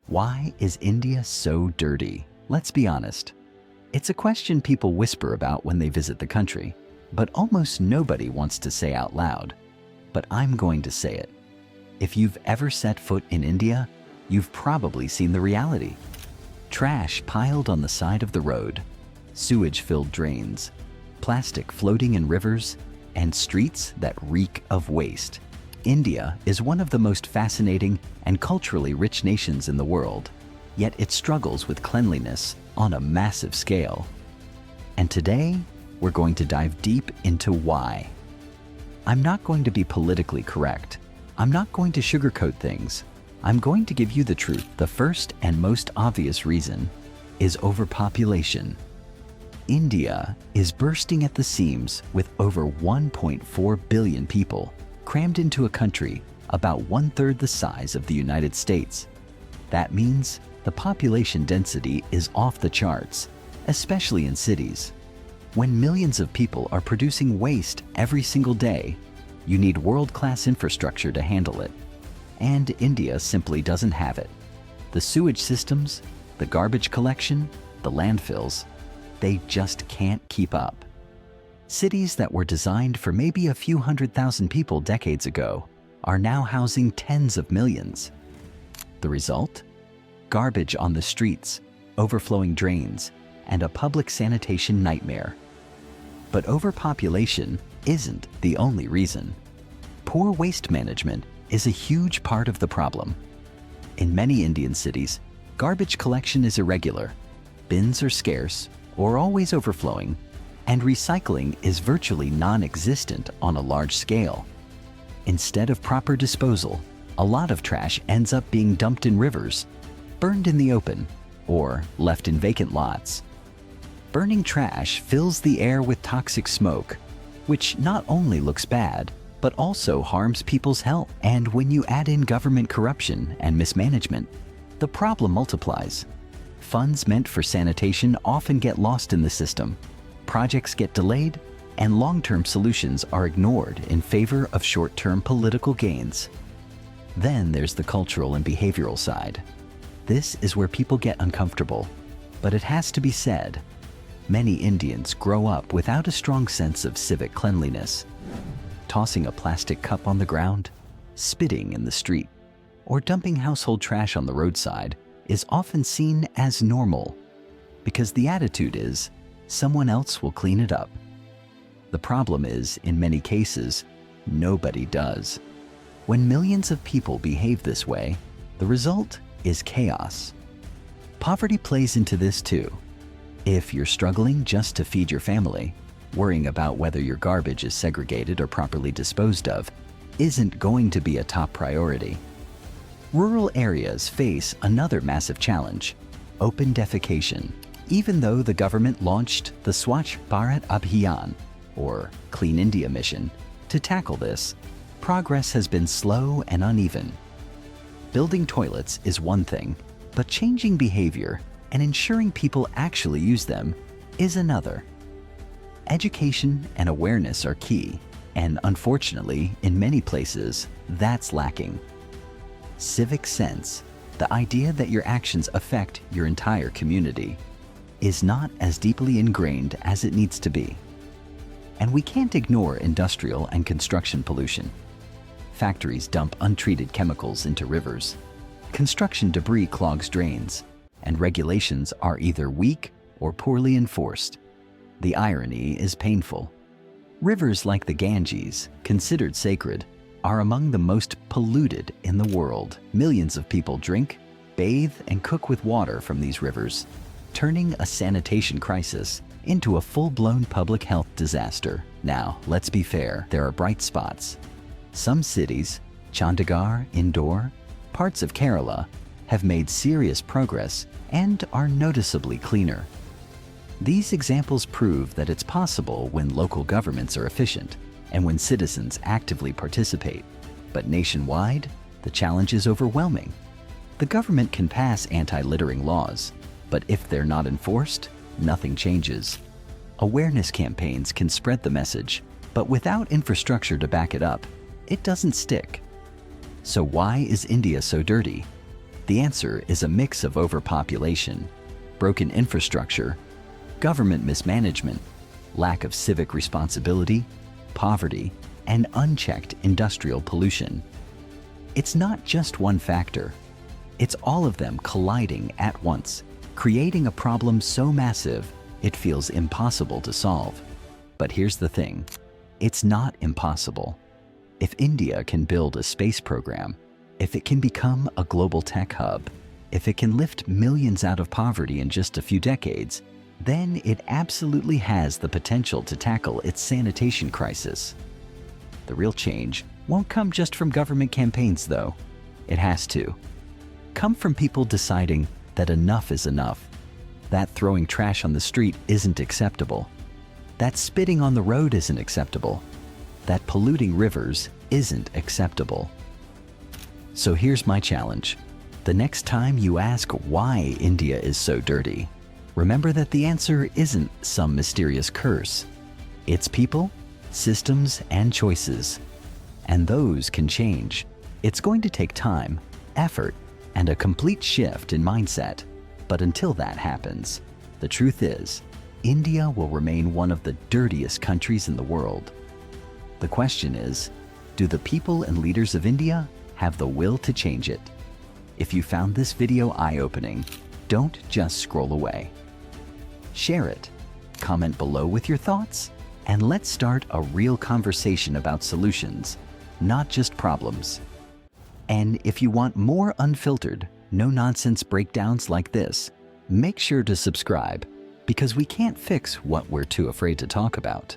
Why is India so dirty? Let's be honest. It's a question people whisper about when they visit the country, but almost nobody wants to say out loud. But I'm going to say it. If you've ever set foot in India, you've probably seen the reality. Trash piled on the side of the road, sewage-filled drains, plastic floating in rivers, and streets that reek of waste. India is one of the most fascinating and culturally rich nations in the world, yet it struggles with cleanliness on a massive scale. And today, we're going to dive deep into why. I'm not going to be politically correct. I'm not going to sugarcoat things. I'm going to give you the truth. The first and most obvious reason is overpopulation. India is bursting at the seams with over 1.4 billion people crammed into a country about 1/3 the size of the United States. That means the population density is off the charts, especially in cities. When millions of people are producing waste every single day, you need world-class infrastructure to handle it. And India simply doesn't have it. The sewage systems, the garbage collection, the landfills, they just can't keep up. Cities that were designed for maybe a few 100,000 people decades ago are now housing tens of millions. The result? Garbage on the streets, overflowing drains, and a public sanitation nightmare. But overpopulation isn't the only reason. Poor waste management is a huge part of the problem. In many Indian cities, garbage collection is irregular, bins are scarce or always overflowing, and recycling is virtually non-existent on a large scale. Instead of proper disposal, a lot of trash ends up being dumped in rivers, burned in the open, or left in vacant lots. Burning trash fills the air with toxic smoke, which not only looks bad, but also harms people's health. And when you add in government corruption and mismanagement, the problem multiplies. Funds meant for sanitation often get lost in the system, projects get delayed, and long-term solutions are ignored in favor of short-term political gains. Then there's the cultural and behavioral side. This is where people get uncomfortable, but it has to be said, many Indians grow up without a strong sense of civic cleanliness. Tossing a plastic cup on the ground, spitting in the street, or dumping household trash on the roadside is often seen as normal, because the attitude is, someone else will clean it up. The problem is, in many cases, nobody does. When millions of people behave this way, the result is chaos. Poverty plays into this too. If you're struggling just to feed your family, worrying about whether your garbage is segregated or properly disposed of isn't going to be a top priority. Rural areas face another massive challenge: open defecation. Even though the government launched the Swachh Bharat Abhiyan, or Clean India mission, to tackle this, progress has been slow and uneven. Building toilets is one thing, but changing behavior and ensuring people actually use them is another. Education and awareness are key, and unfortunately, in many places, that's lacking. Civic sense, the idea that your actions affect your entire community, is not as deeply ingrained as it needs to be. And we can't ignore industrial and construction pollution. Factories dump untreated chemicals into rivers. Construction debris clogs drains, and regulations are either weak or poorly enforced. The irony is painful. Rivers like the Ganges, considered sacred, are among the most polluted in the world. Millions of people drink, bathe, and cook with water from these rivers, turning a sanitation crisis into a full-blown public health disaster. Now, let's be fair, there are bright spots. Some cities, Chandigarh, Indore, parts of Kerala, have made serious progress and are noticeably cleaner. These examples prove that it's possible when local governments are efficient and when citizens actively participate. But nationwide, the challenge is overwhelming. The government can pass anti-littering laws, but if they're not enforced, nothing changes. Awareness campaigns can spread the message, but without infrastructure to back it up, it doesn't stick. So why is India so dirty? The answer is a mix of overpopulation, broken infrastructure, government mismanagement, lack of civic responsibility, poverty, and unchecked industrial pollution. It's not just one factor. It's all of them colliding at once, creating a problem so massive it feels impossible to solve. But here's the thing, it's not impossible. If India can build a space program, if it can become a global tech hub, if it can lift millions out of poverty in just a few decades, then it absolutely has the potential to tackle its sanitation crisis. The real change won't come just from government campaigns, though. It has to come from people deciding that enough is enough, that throwing trash on the street isn't acceptable, that spitting on the road isn't acceptable, that polluting rivers isn't acceptable. So here's my challenge. The next time you ask why India is so dirty, remember that the answer isn't some mysterious curse. It's people, systems, and choices. And those can change. It's going to take time, effort, and a complete shift in mindset. But until that happens, the truth is, India will remain one of the dirtiest countries in the world. The question is, do the people and leaders of India have the will to change it? If you found this video eye-opening, don't just scroll away. Share it, comment below with your thoughts, and let's start a real conversation about solutions, not just problems. And if you want more unfiltered, no-nonsense breakdowns like this, make sure to subscribe, because we can't fix what we're too afraid to talk about.